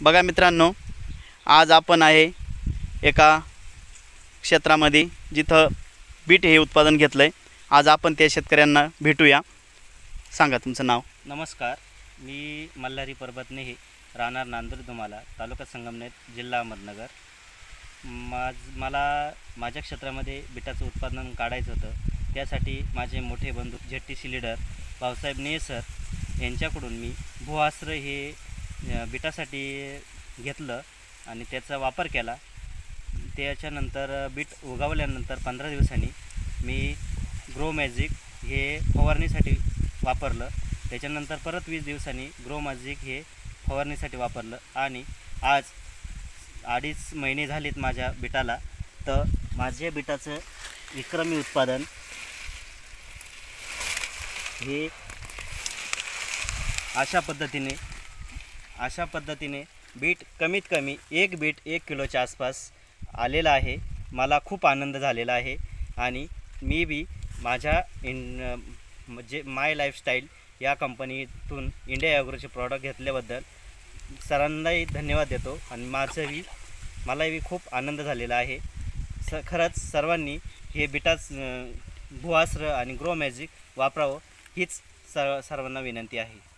बघा मित्रांनो, आज आपण आहे एका क्षेत्रामध्ये जिथं बीट हे उत्पादन घेतलं आहे। आज आपण त्या शेतकऱ्यांना भेटूया। सांगा तुमचं नाव। नमस्कार, मी मल्हारी परबतने राहणार नांदुरदुमाला, तालुका संगमनेर, जिल्हा अहमदनगर। मला माझ्या क्षेत्रामध्ये बीटाचं उत्पादन काढायचं होतं। त्यासाठी माझे मोठे बंधू ZTC लीडर भाऊसाहेब नेये सर यांच्याकडून मी भूआश्र हे बीटासाठी घेतलं आणि त्याचा वापर केला। त्याच्यानंतर बीट उगवल्यानंतर 15 दिवसांनी मी ग्रो मॅजिक हे फवारणीसाठी वापरलं। त्याच्यानंतर परत 20 दिवसांनी ग्रो मॅजिक हे फवारणीसाठी वापरलं आणि आज 2.5 महिने झालेत माझ्या बीटाला। तर माझ्या बीटाचं विक्रमी उत्पादन हे अशा पद्धतीने बीट कमीत कमी एक बीट 1 किलोच्या आसपास आलेला आहे। मला खूप आनंद झालेला आहे आणि मी बी माझ्या म्हणजे माय लाईफस्टाईल या कंपनीतून इंडिया ॲग्रोचे प्रॉडक्ट घेतल्याबद्दल सरांनाही धन्यवाद देतो आणि मलाही खूप आनंद झालेला आहे। खरंच सर्वांनी हे बीटाच भूआश्र आणि ग्रो मॅजिक वापरावं हीच सर्वांना विनंती आहे।